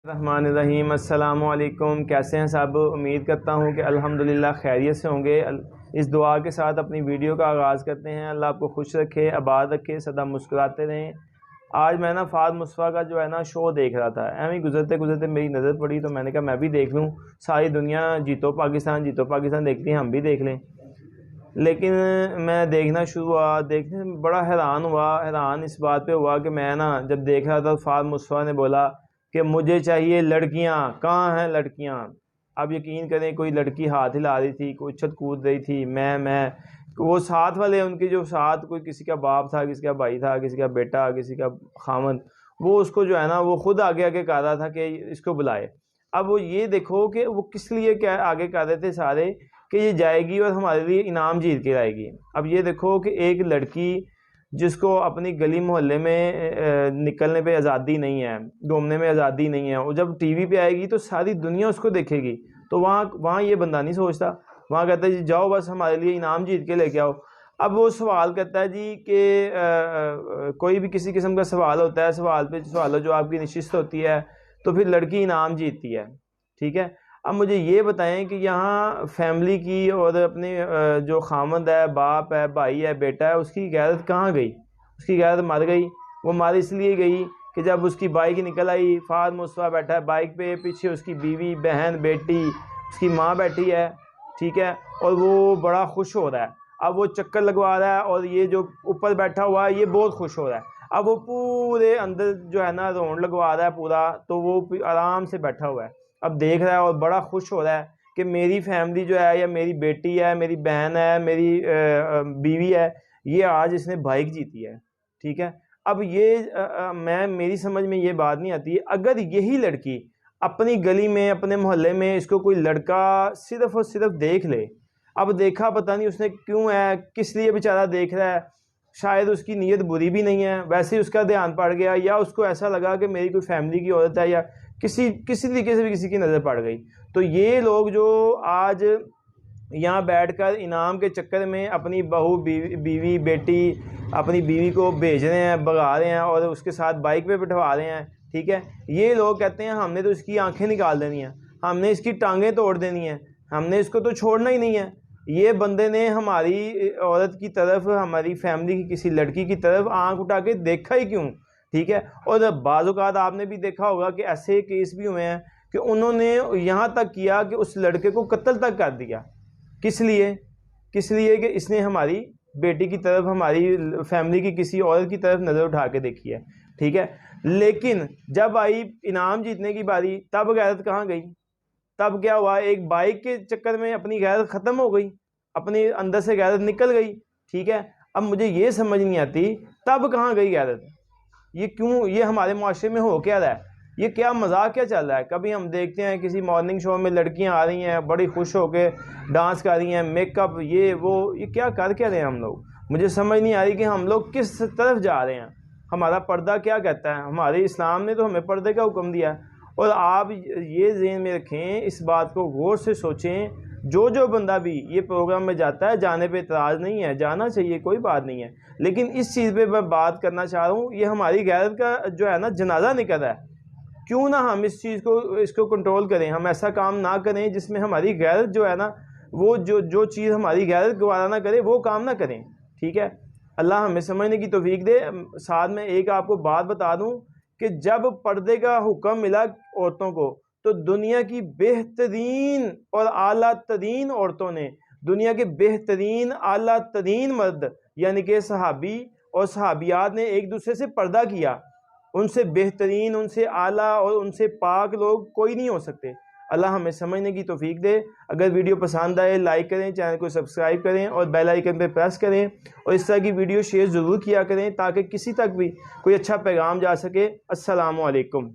الرحمن الرحیم، السلام علیکم۔ کیسے ہیں سب؟ امید کرتا ہوں کہ الحمدللہ خیریت سے ہوں گے۔ اس دعا کے ساتھ اپنی ویڈیو کا آغاز کرتے ہیں۔ اللہ آپ کو خوش رکھے، آباد رکھے، سدا مسکراتے رہیں۔ آج میں فہد مصطفیٰ کا شو دیکھ رہا تھا، ایویں گزرتے گزرتے میری نظر پڑی تو میں نے کہا میں بھی دیکھ لوں۔ ساری دنیا جیتو پاکستان دیکھتی ہیں، ہم بھی دیکھ لیں۔ لیکن میں دیکھنا شروع ہوا، دیکھنے میں بڑا حیران اس بات پہ ہوا کہ میں جب دیکھ رہا تھا فہد مصطفیٰ نے بولا کہ مجھے چاہیے لڑکیاں، کہاں ہیں لڑکیاں؟ اب یقین کریں کوئی لڑکی ہاتھ ہلا رہی تھی، کوئی چھت کود رہی تھی، میں وہ ساتھ والے ان کے جو ساتھ کوئی کسی کا باپ تھا، کسی کا بھائی تھا، کسی کا بیٹا، کسی کا خامند، وہ اس کو وہ خود آگے کہہ رہا تھا کہ اس کو بلائے۔ اب وہ یہ دیکھو کہ وہ کس لیے آگے کہہ رہے تھے سارے کہ یہ جائے گی اور ہمارے لیے انعام جیت کے آئے گی۔ اب یہ دیکھو کہ ایک لڑکی جس کو اپنی گلی محلے میں نکلنے پہ آزادی نہیں ہے، گھومنے میں آزادی نہیں ہے، وہ جب ٹی وی پہ آئے گی تو ساری دنیا اس کو دیکھے گی، تو وہاں یہ بندہ نہیں سوچتا، وہاں کہتا ہے جی جاؤ بس ہمارے لیے انعام جیت کے لے کے آؤ۔ اب وہ سوال کرتا ہے جی کہ کوئی بھی کسی قسم کا سوال ہوتا ہے، سوال و جواب کی نشست ہوتی ہے تو پھر لڑکی انعام جیتتی ہے، ٹھیک ہے۔ اب مجھے یہ بتائیں کہ یہاں فیملی کی اور اپنے جو خامند ہے، باپ ہے، بھائی ہے، بیٹا ہے، اس کی غیرت کہاں گئی؟ اس کی غیرت مر گئی۔ وہ مر اس لیے گئی کہ جب اس کی بائک نکل آئی، فہد مصطفیٰ بیٹھا ہے بائک پہ، پیچھے اس کی بیوی، بہن، بیٹی، اس کی ماں بیٹھی ہے، ٹھیک ہے، اور وہ بڑا خوش ہو رہا ہے۔ اب وہ چکر لگوا رہا ہے اور یہ جو اوپر بیٹھا ہوا ہے یہ بہت خوش ہو رہا ہے۔ اب وہ پورے اندر رونڈ لگوا رہا ہے پورا، تو وہ آرام سے بیٹھا ہوا ہے، اب دیکھ رہا ہے اور بڑا خوش ہو رہا ہے کہ میری فیملی یا میری بیٹی ہے، میری بہن ہے، میری بیوی ہے، یہ آج اس نے بائک جیتی ہے، ٹھیک ہے۔ اب یہ میری سمجھ میں یہ بات نہیں آتی، اگر یہی لڑکی اپنی گلی میں، اپنے محلے میں اس کو کوئی لڑکا صرف اور صرف دیکھ لے، اب دیکھا پتہ نہیں اس نے کیوں ہے، کس لیے بیچارہ دیکھ رہا ہے، شاید اس کی نیت بری بھی نہیں ہے، ویسے اس کا دھیان پڑ گیا، یا اس کو ایسا لگا کہ میری کوئی فیملی کی عورت ہے، یا کسی طریقے سے بھی کسی کی نظر پڑ گئی، تو یہ لوگ جو آج یہاں بیٹھ کر انعام کے چکر میں اپنی بہو، بیوی، بیٹی، اپنی بیوی کو بھیج رہے ہیں، بھگا رہے ہیں اور اس کے ساتھ بائک پہ بٹھوا رہے ہیں، ٹھیک ہے، یہ لوگ کہتے ہیں ہم نے تو اس کی آنکھیں نکال دینی ہیں، ہم نے اس کی ٹانگیں توڑ دینی ہیں، ہم نے اس کو تو چھوڑنا ہی نہیں ہے۔ یہ بندے نے ہماری عورت کی طرف، ہماری فیملی کی کسی لڑکی کی طرف آنکھ اٹھا کے دیکھا ہی کیوں، ٹھیک ہے۔ اور بعض اوقات آپ نے بھی دیکھا ہوگا کہ ایسے کیس بھی ہوئے ہیں کہ انہوں نے یہاں تک کیا کہ اس لڑکے کو قتل تک کر دیا۔ کس لیے کہ اس نے ہماری بیٹی کی طرف، ہماری فیملی کی کسی عورت کی طرف نظر اٹھا کے دیکھی ہے، ٹھیک ہے۔ لیکن جب آئی انعام جیتنے کی باری، تب غیرت کہاں گئی؟ تب کیا ہوا؟ ایک بائک کے چکر میں اپنی غیرت ختم ہو گئی، اپنے اندر سے غیرت نکل گئی، ٹھیک ہے۔ اب مجھے یہ سمجھ نہیں آتی تب کہاں گئی غیرت؟ یہ کیوں؟ یہ ہمارے معاشرے میں ہو کیا رہا ہے؟ یہ کیا مذاق کیا چل رہا ہے؟ کبھی ہم دیکھتے ہیں کسی مارننگ شو میں لڑکیاں آ رہی ہیں، بڑی خوش ہو کے ڈانس کر رہی ہیں، میک اپ، یہ کیا کر کے رہے ہیں ہم لوگ؟ مجھے سمجھ نہیں آ رہی کہ ہم لوگ کس طرف جا رہے ہیں۔ ہمارا پردہ کیا کہتا ہے؟ ہمارے اسلام نے تو ہمیں پردے کا حکم دیا ہے، اور آپ یہ ذہن میں رکھیں، اس بات کو غور سے سوچیں، جو بندہ بھی یہ پروگرام میں جاتا ہے، جانے پہ اعتراض نہیں ہے، جانا چاہیے، کوئی بات نہیں ہے، لیکن اس چیز پہ میں بات کرنا چاہ رہا ہوں، یہ ہماری غیرت کا جنازہ نکل رہا ہے۔ کیوں نہ ہم اس کو کنٹرول کریں، ہم ایسا کام نہ کریں جس میں ہماری غیرت وہ جو چیز ہماری غیرت گوارا نہ کرے وہ کام نہ کریں، ٹھیک ہے۔ اللہ ہمیں سمجھنے کی توفیق دے۔ ساتھ میں ایک آپ کو بات بتا دوں کہ جب پردے کا حکم ملا عورتوں کو، تو دنیا کی بہترین اور اعلیٰ ترین عورتوں نے، دنیا کے بہترین اعلیٰ ترین مرد یعنی کہ صحابی اور صحابیات نے ایک دوسرے سے پردہ کیا۔ ان سے بہترین، ان سے اعلیٰ اور ان سے پاک لوگ کوئی نہیں ہو سکتے۔ اللہ ہمیں سمجھنے کی توفیق دے۔ اگر ویڈیو پسند آئے لائک کریں، چینل کو سبسکرائب کریں اور بیل آئیکن پہ پریس کریں، اور اس طرح کی ویڈیو شیئر ضرور کیا کریں تاکہ کسی تک بھی کوئی اچھا پیغام جا سکے۔ السلام علیکم۔